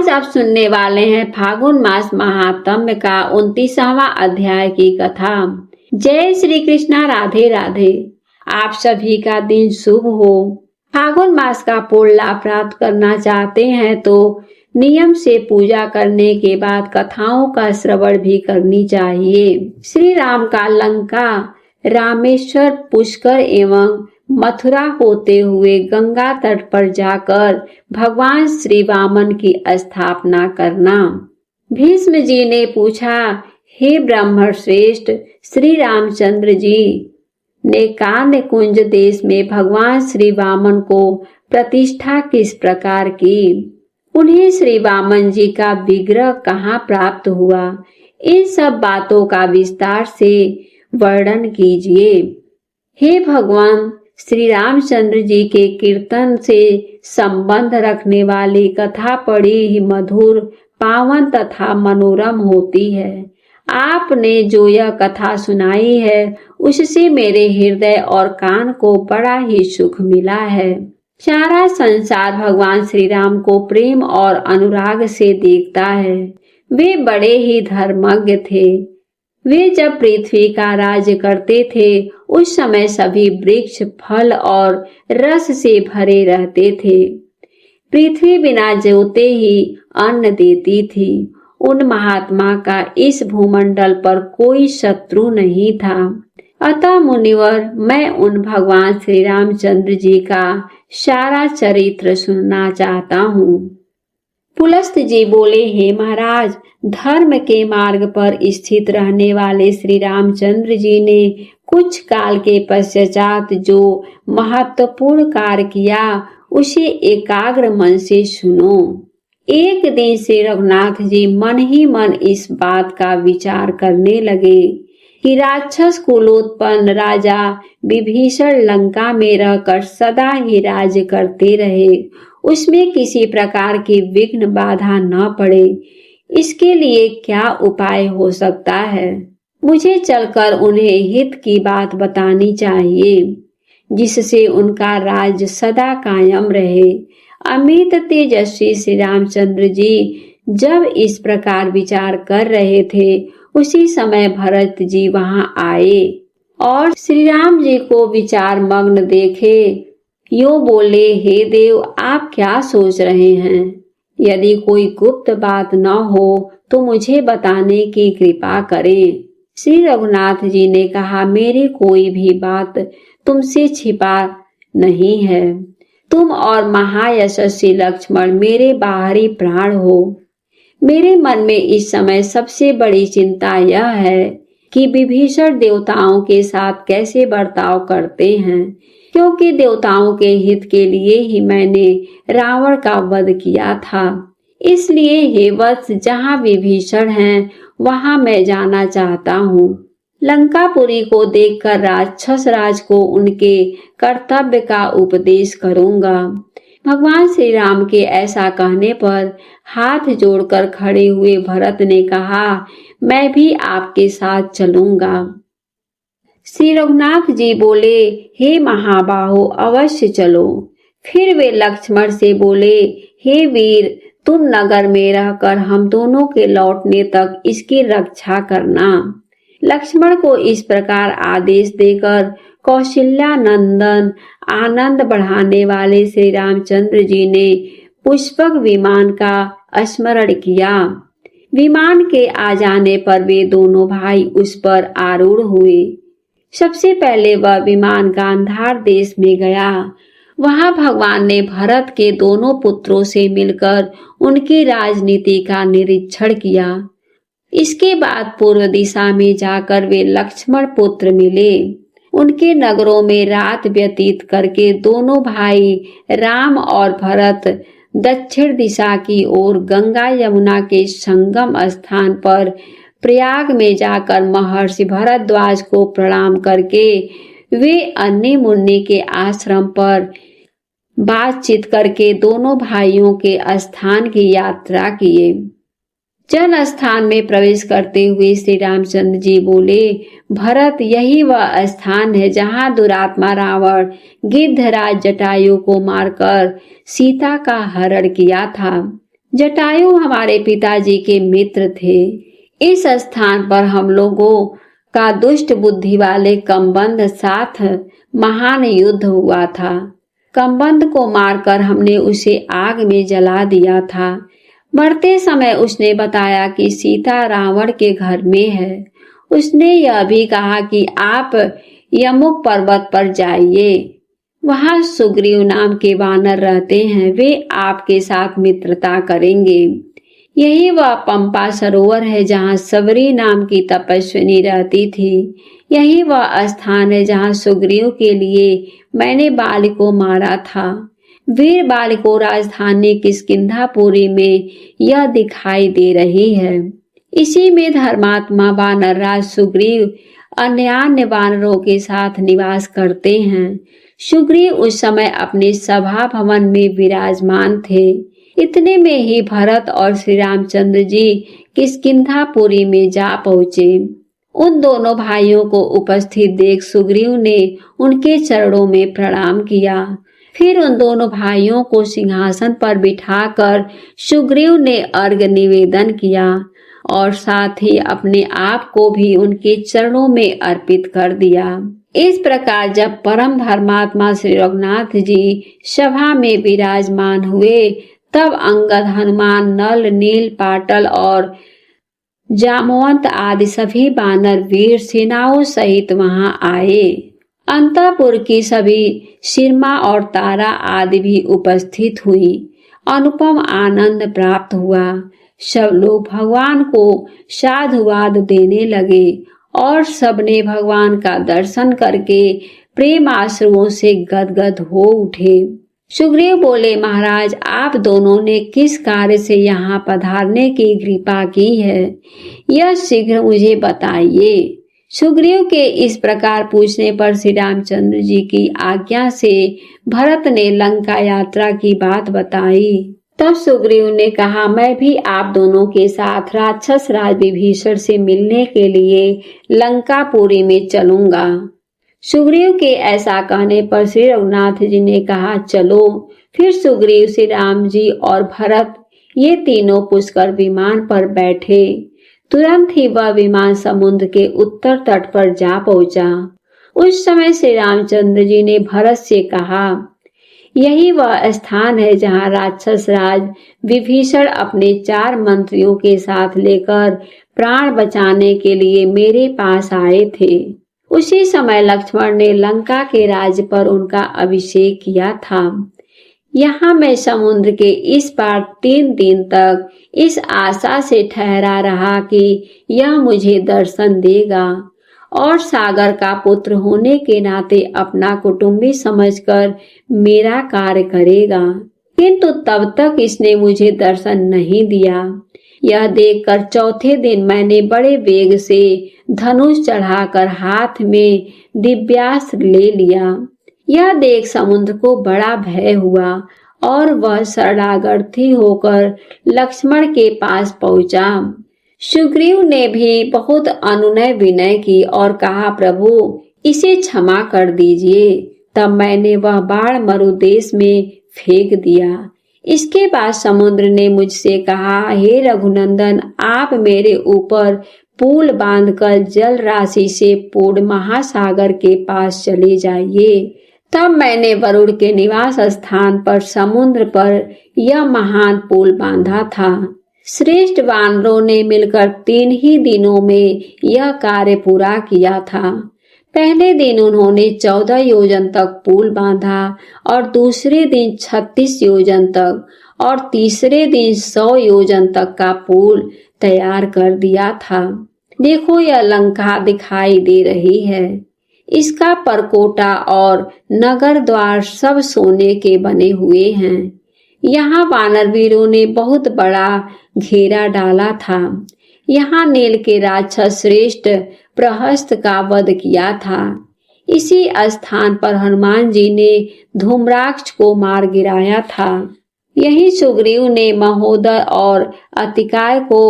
आज आप सुनने वाले हैं फागुन मास महात्म्य का 29वां अध्याय की कथा। जय श्री कृष्णा, राधे राधे। आप सभी का दिन शुभ हो। फागुन मास का पूर्ण लाभ प्राप्त करना चाहते हैं तो नियम से पूजा करने के बाद कथाओं का श्रवण भी करनी चाहिए। श्री राम का लंका, रामेश्वर, पुष्कर एवं मथुरा होते हुए गंगा तट पर जाकर भगवान श्री वामन की स्थापना करना। भीष्म जी ने पूछा, हे ब्रह्म श्रेष्ठ, श्री रामचंद्र जी ने कान्य कुंज देश में भगवान श्री वामन को प्रतिष्ठा किस प्रकार की? उन्हें श्री वामन जी का विग्रह कहाँ प्राप्त हुआ? इन सब बातों का विस्तार से वर्णन कीजिए। हे भगवान, श्री रामचंद्र जी के कीर्तन से संबंध रखने वाली कथा बड़ी ही मधुर, पावन तथा मनोरम होती है। आपने जो यह कथा सुनाई है उससे मेरे हृदय और कान को बड़ा ही सुख मिला है। सारा संसार भगवान श्री राम को प्रेम और अनुराग से देखता है। वे बड़े ही धर्मज्ञ थे। वे जब पृथ्वी का राज्य करते थे उस समय सभी वृक्ष फल और रस से भरे रहते थे। पृथ्वी बिना जोते ही अन्न देती थी। उन महात्मा का इस भूमंडल पर कोई शत्रु नहीं था। अतः मुनिवर, मैं उन भगवान श्री रामचंद्र जी का सारा चरित्र सुनना चाहता हूँ। पुलस्त जी बोले, हे महाराज, धर्म के मार्ग पर स्थित रहने वाले श्री रामचंद्र जी ने कुछ काल के पश्चात जो महत्वपूर्ण कार्य किया उसे एकाग्र मन से सुनो। एक दिन श्री रघुनाथ जी मन ही मन इस बात का विचार करने लगे कि राक्षस कुलोत्पन्न राजा विभीषण लंका में रहकर सदा ही राज्य करते रहे, उसमें किसी प्रकार की विघ्न बाधा न पड़े। इसके लिए क्या उपाय हो सकता है? मुझे चलकर उन्हें हित की बात बतानी चाहिए, जिससे उनका राज्य सदा कायम रहे। अमित तेजस्वी श्री रामचंद्र जी जब इस प्रकार विचार कर रहे थे उसी समय भरत जी वहां आए और श्री राम जी को विचार मग्न देखे। यो बोले, हे देव, आप क्या सोच रहे हैं? यदि कोई गुप्त बात न हो तो मुझे बताने की कृपा करें। श्री रघुनाथ जी ने कहा, मेरी कोई भी बात तुमसे छिपा नहीं है। तुम और महायशस्वी लक्ष्मण मेरे बाहरी प्राण हो। मेरे मन में इस समय सबसे बड़ी चिंता यह है कि विभीषण देवताओं के साथ कैसे बर्ताव करते हैं, क्योंकि देवताओं के हित के लिए ही मैंने रावण का वध किया था। इसलिए हे वत्स, जहाँ विभीषण हैं वहां मैं जाना चाहता हूँ। लंकापुरी को देखकर राक्षस राज को उनके कर्तव्य का उपदेश करूंगा। भगवान श्री राम के ऐसा कहने पर हाथ जोड़कर खड़े हुए भरत ने कहा, मैं भी आपके साथ चलूंगा। श्री रघुनाथ जी बोले, हे महाबाहो, अवश्य चलो। फिर वे लक्ष्मण से बोले, हे वीर, तुम नगर में रहकर हम दोनों के लौटने तक इसकी रक्षा करना। लक्ष्मण को इस प्रकार आदेश देकर कौशल्या नंदन आनंद बढ़ाने वाले श्री रामचंद्र जी ने पुष्पक विमान का स्मरण किया। विमान के आ जाने पर वे दोनों भाई उस पर आरूढ़ हुए। सबसे पहले वह विमान गांधार देश में गया। वहां भगवान ने भरत के दोनों पुत्रों से मिलकर उनकी राजनीति का निरीक्षण किया। इसके बाद पूर्व दिशा में जाकर वे लक्ष्मण पुत्र मिले। उनके नगरों में रात व्यतीत करके दोनों भाई राम और भरत दक्षिण दिशा की ओर गंगा यमुना के संगम स्थान पर प्रयाग में जाकर महर्षि भरद्वाज को प्रणाम करके वे अन्य मुन्नि के आश्रम पर बातचीत करके दोनों भाइयों के स्थान की यात्रा किए। जल स्थान में प्रवेश करते हुए श्री रामचंद्र जी बोले, भरत, यही वह स्थान है जहाँ दुरात्मा रावण गिद्धराज जटायु को मारकर सीता का हरण किया था। जटायु हमारे पिताजी के मित्र थे। इस स्थान पर हम लोगों का दुष्ट बुद्धि वाले कम्बंद साथ महान युद्ध हुआ था। कम्बंद को मारकर हमने उसे आग में जला दिया था। मरते समय उसने बताया कि सीता रावण के घर में है। उसने यह भी कहा कि आप यमुक पर्वत पर जाइए, वहां सुग्रीव नाम के वानर रहते हैं, वे आपके साथ मित्रता करेंगे। यही वह पंपा सरोवर है जहाँ सबरी नाम की तपस्विनी रहती थी। यही वह स्थान है जहाँ सुग्रीव के लिए मैंने बाली को मारा था। वीर बाली को राजधानी किष्किंधापुरी में यह दिखाई दे रही है। इसी में धर्मात्मा वानर राज सुग्रीव अन्य वानरों के साथ निवास करते हैं। सुग्रीव उस समय अपने सभा भवन में विराजमान थे। इतने में ही भरत और श्री रामचंद्र जी किष्किंधापुरी में जा पहुंचे। उन दोनों भाइयों को उपस्थित देख सुग्रीव ने उनके चरणों में प्रणाम किया। फिर उन दोनों भाइयों को सिंहासन पर बिठाकर सुग्रीव ने अर्घ्य निवेदन किया और साथ ही अपने आप को भी उनके चरणों में अर्पित कर दिया। इस प्रकार जब परम धर्मात्मा श्री रघुनाथ जी सभा में विराजमान हुए, तब अंगद, हनुमान, नल, नील, पाटल और जामवंत आदि सभी वानर वीर सेनाओं सहित वहां आए। अंतपुर की सभी सिरमा और तारा आदि भी उपस्थित हुई। अनुपम आनंद प्राप्त हुआ। सब लोग भगवान को साधुवाद देने लगे और सबने भगवान का दर्शन करके प्रेम आश्रुओं से गदगद हो उठे। सुग्रीव बोले, महाराज, आप दोनों ने किस कार्य से यहाँ पधारने की कृपा की है, यह शीघ्र मुझे बताइए। सुग्रीव के इस प्रकार पूछने पर श्री रामचंद्र जी की आज्ञा से भरत ने लंका यात्रा की बात बताई। तब सुग्रीव ने कहा, मैं भी आप दोनों के साथ राक्षस राज विभीषण से मिलने के लिए लंकापुरी में चलूंगा। सुग्रीव के ऐसा कहने पर श्री रघुनाथ जी ने कहा, चलो। फिर सुग्रीव, श्री राम जी और भरत ये तीनों पुष्कर विमान पर बैठे। तुरंत ही वह विमान समुद्र के उत्तर तट पर जा पहुंचा। उस समय श्री रामचंद्र जी ने भरत से कहा, यही वह स्थान है जहाँ राक्षस राज विभीषण अपने 4 मंत्रियों के साथ लेकर प्राण बचाने के लिए मेरे पास आए थे। उसी समय लक्ष्मण ने लंका के राज्य पर उनका अभिषेक किया था। यहाँ मैं समुद्र के इस पार 3 दिन तक इस आशा से ठहरा रहा कि यह मुझे दर्शन देगा और सागर का पुत्र होने के नाते अपना कुटुंबी समझकर मेरा कार्य करेगा, किंतु तब तक इसने मुझे दर्शन नहीं दिया। यह देखकर चौथे दिन मैंने बड़े वेग से धनुष चढ़ाकर हाथ में दिव्यास्त्र ले लिया। यह देख समुद्र को बड़ा भय हुआ और वह शरणागर्थी होकर लक्ष्मण के पास पहुंचा। सुग्रीव ने भी बहुत अनुनय विनय की और कहा, प्रभु इसे क्षमा कर दीजिए। तब मैंने वह बाण मरुदेश में फेंक दिया। इसके बाद समुद्र ने मुझसे कहा, हे रघुनंदन, आप मेरे ऊपर पुल बांधकर जल राशि से पूर्ण महासागर के पास चले जाइए। तब मैंने वरुण के निवास स्थान पर समुद्र पर यह महान पुल बांधा था। श्रेष्ठ वानरों ने मिलकर 3 ही दिनों में यह कार्य पूरा किया था। पहले दिन उन्होंने 14 योजन तक पुल बांधा और दूसरे दिन 36 योजन तक और तीसरे दिन 100 योजन तक का पुल तैयार कर दिया था। देखो, यह लंका दिखाई दे रही है। इसका परकोटा और नगर द्वार सब सोने के बने हुए हैं। यहाँ वानर वीरों ने बहुत बड़ा घेरा डाला था। यहाँ नील के राक्षस श्रेष्ठ प्रहस्त का वध किया था। इसी स्थान पर हनुमान जी ने धूम्राक्ष को मार गिराया था। यही सुग्रीव ने महोदय और अतिकाय को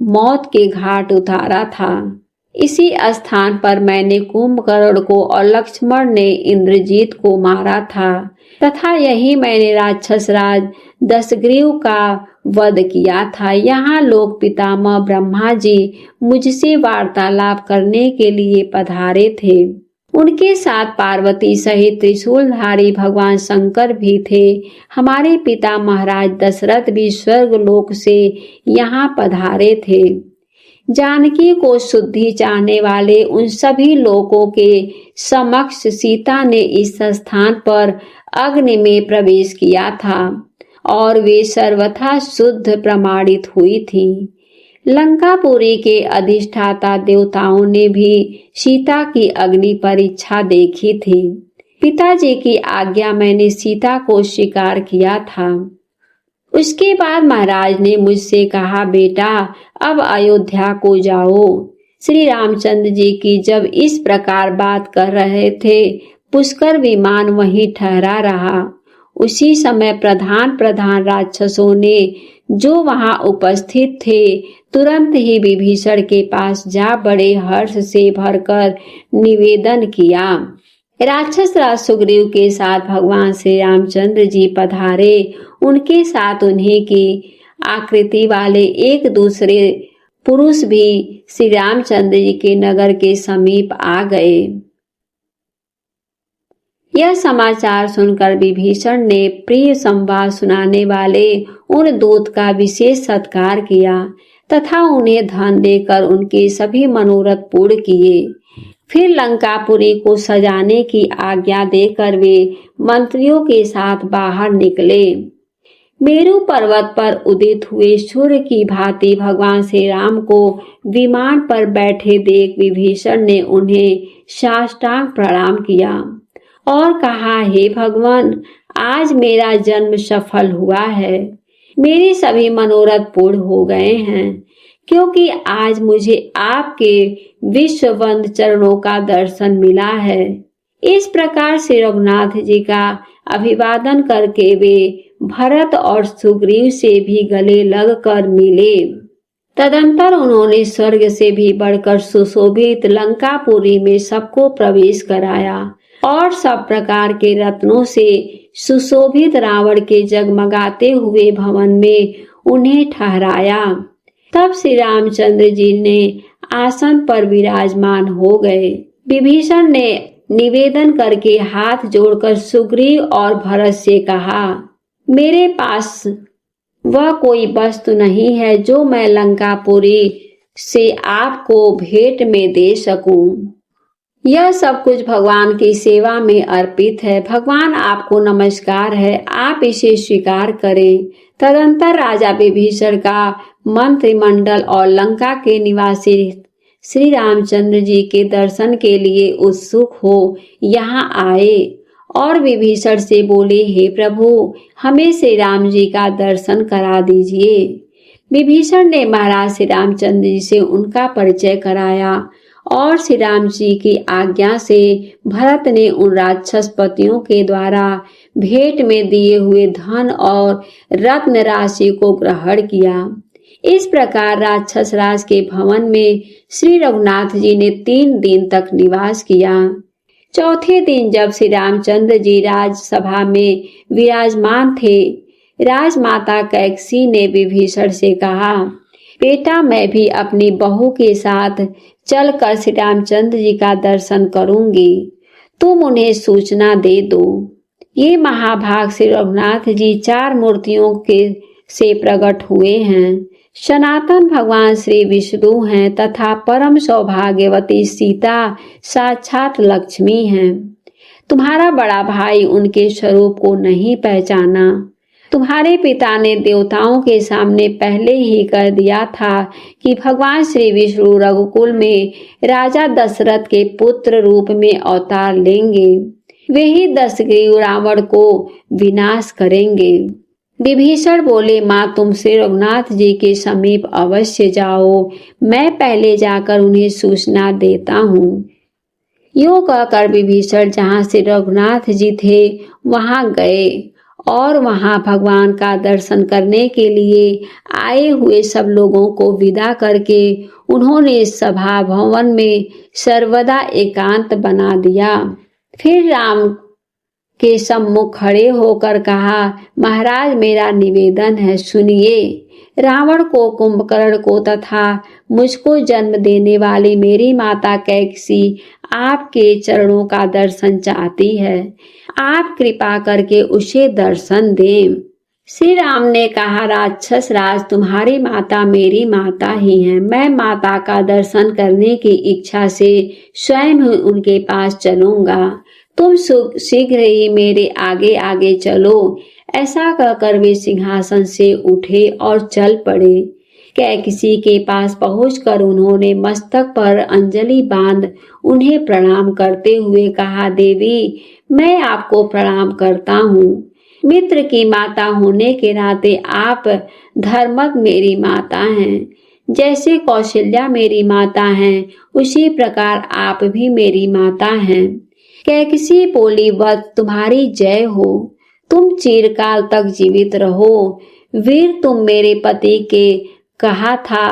मौत के घाट उतारा था। इसी स्थान पर मैंने कुंभकर्ण को और लक्ष्मण ने इंद्रजीत को मारा था तथा यही मैंने राक्षस राज दशग्रीव का वध किया था। यहाँ लोग पितामह ब्रह्मा जी मुझसे वार्तालाप करने के लिए पधारे थे। उनके साथ पार्वती सहित त्रिशूलधारी भगवान शंकर भी थे। हमारे पिता महाराज दशरथ भी स्वर्ग लोक से यहाँ पधारे थे। जानकी को शुद्धि चाहने वाले उन सभी लोगों के समक्ष सीता ने इस स्थान पर अग्नि में प्रवेश किया था और वे सर्वथा शुद्ध प्रमाणित हुई थी। लंकापुरी के अधिष्ठाता देवताओं ने भी सीता की अग्नि परीक्षा देखी थी। पिताजी की आज्ञा मैंने सीता को स्वीकार किया था। उसके बाद महाराज ने मुझसे कहा, बेटा अब अयोध्या को जाओ। श्री रामचंद्र जी की जब इस प्रकार बात कर रहे थे, पुष्कर विमान वहीं ठहरा रहा। उसी समय प्रधान राक्षसों ने जो वहां उपस्थित थे तुरंत ही विभीषण के पास जा बड़े हर्ष से भरकर निवेदन किया। राक्षस राज सुग्रीव के साथ भगवान श्री रामचंद्र जी पधारे। उनके साथ उन्हीं की आकृति वाले एक दूसरे पुरुष भी श्री रामचंद्र जी के नगर के समीप आ गए। यह समाचार सुनकर विभीषण ने प्रिय संवाद सुनाने वाले उन दूत का विशेष सत्कार किया तथा उन्हें धन देकर उनके सभी मनोरथ पूर्ण किए। फिर लंकापुरी को सजाने की आज्ञा देकर वे मंत्रियों के साथ बाहर निकले। मेरु पर्वत पर उदित हुए सूर्य की भांति भगवान श्री राम को विमान पर बैठे देख विभीषण ने उन्हें साष्टांग प्रणाम किया और कहा, हे भगवान, आज मेरा जन्म सफल हुआ है। मेरे सभी मनोरथ पूर्ण हो गए हैं, क्योंकि आज मुझे आपके विश्ववंद चरणों का दर्शन मिला है। इस प्रकार श्री रघुनाथ जी का अभिवादन करके वे भरत और सुग्रीव से भी गले लगकर मिले। तदंतर उन्होंने स्वर्ग से भी बढ़कर सुशोभित लंकापुरी में सबको प्रवेश कराया और सब प्रकार के रत्नों से सुशोभित रावण के जगमगाते हुए भवन में उन्हें ठहराया। तब श्री रामचंद्र जी ने आसन पर विराजमान हो गए। विभीषण ने निवेदन करके हाथ जोड़कर सुग्रीव और भरत से कहा, मेरे पास वह कोई वस्तु नहीं है जो मैं लंकापुरी से आपको भेंट में दे सकूं। यह सब कुछ भगवान की सेवा में अर्पित है। भगवान आपको नमस्कार है, आप इसे स्वीकार करें। तदंतर राजा विभीषण का मंत्रिमंडल और लंका के निवासी श्री रामचंद्र जी के दर्शन के लिए उत्सुक हो यहाँ आए और विभीषण से बोले, हे प्रभु, हमें श्री राम जी का दर्शन करा दीजिए। विभीषण ने महाराज श्री रामचंद्र जी से उनका परिचय कराया और श्री राम जी की आज्ञा से भरत ने उन राक्षसपतियों के द्वारा भेंट में दिए हुए धन और रत्न राशि को ग्रहण किया। इस प्रकार राक्षस राज के भवन में श्री रघुनाथ जी ने 3 दिन तक निवास किया। चौथे दिन जब श्री रामचंद्र जी राजसभा में विराजमान थे, राजमाता कैकसी ने विभीषण से कहा, बेटा, मैं भी अपनी बहू के साथ चलकर श्री रामचंद्र जी का दर्शन करूंगी, तुम उन्हें सूचना दे दो। ये महाभाग श्री रघुनाथ जी 4 मूर्तियों के से प्रकट हुए हैं। सनातन भगवान श्री विष्णु हैं तथा परम सौभाग्यवती सीता साक्षात लक्ष्मी हैं। तुम्हारा बड़ा भाई उनके स्वरूप को नहीं पहचाना। तुम्हारे पिता ने देवताओं के सामने पहले ही कर दिया था कि भगवान श्री विष्णु रघुकुल में राजा दशरथ के पुत्र रूप में अवतार लेंगे। वे ही दशग्रीव रावण को विनाश करेंगे। विभीषण बोले, माँ, तुम श्री रघुनाथ जी के समीप अवश्य जाओ, मैं पहले जाकर उन्हें सूचना देता हूँ। यूं कहकर विभीषण जहाँ श्री रघुनाथ जी थे वहां गए और वहां भगवान का दर्शन करने के लिए आए हुए सब लोगों को विदा करके उन्होंने सभा भवन में सर्वदा एकांत बना दिया। फिर राम के सम्मुख खड़े होकर कहा, महाराज मेरा निवेदन है, सुनिए। रावण को, कुंभकर्ण को तथा मुझको जन्म देने वाली मेरी माता कैकसी आपके चरणों का दर्शन चाहती है। आप कृपा करके उसे दर्शन दें। श्री राम ने कहा, राक्षस राज, तुम्हारी माता मेरी माता ही है। मैं माता का दर्शन करने की इच्छा से स्वयं ही उनके पास चलूंगा। तुम शीघ्र ही मेरे आगे आगे चलो। ऐसा कहकर वे सिंहासन से उठे और चल पड़े। कैकसी के पास पहुंचकर उन्होंने मस्तक पर अंजलि बांध उन्हें प्रणाम करते हुए कहा, देवी मैं आपको प्रणाम करता हूँ। मित्र की माता होने के नाते आप धर्मक मेरी माता हैं। जैसे कौशल्या मेरी माता हैं, उसी प्रकार आप भी मेरी माता हैं। कैकसी बोली, वत्स तुम्हारी जय हो। तुम चिरकाल तक जीवित रहो। वीर, तुम मेरे पति के कहा था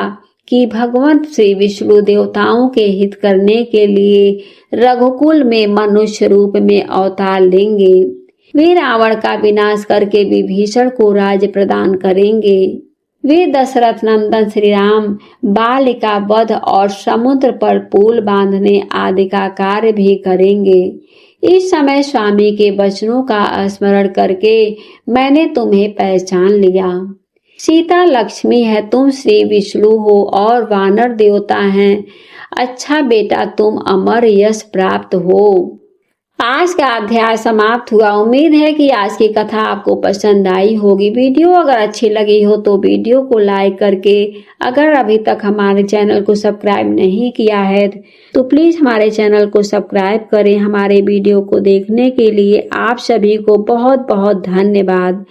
कि भगवान श्री विष्णु देवताओं के हित करने के लिए रघुकुल में मनुष्य रूप में अवतार लेंगे। वे रावण का विनाश करके विभीषण को राज्य प्रदान करेंगे। वे दशरथ नंदन श्री राम बाल का वध और समुद्र पर पुल बांधने आदि का कार्य भी करेंगे। इस समय स्वामी के वचनों का स्मरण करके मैंने तुम्हें पहचान लिया। सीता लक्ष्मी है, तुम श्री विष्णु हो और वानर देवता हैं। अच्छा बेटा, तुम अमर यश प्राप्त हो। आज का अध्याय समाप्त हुआ। उम्मीद है कि आज की कथा आपको पसंद आई होगी। वीडियो अगर अच्छी लगी हो तो वीडियो को लाइक करके, अगर अभी तक हमारे चैनल को सब्सक्राइब नहीं किया है तो प्लीज हमारे चैनल को सब्सक्राइब करें। हमारे वीडियो को देखने के लिए आप सभी को बहुत बहुत धन्यवाद।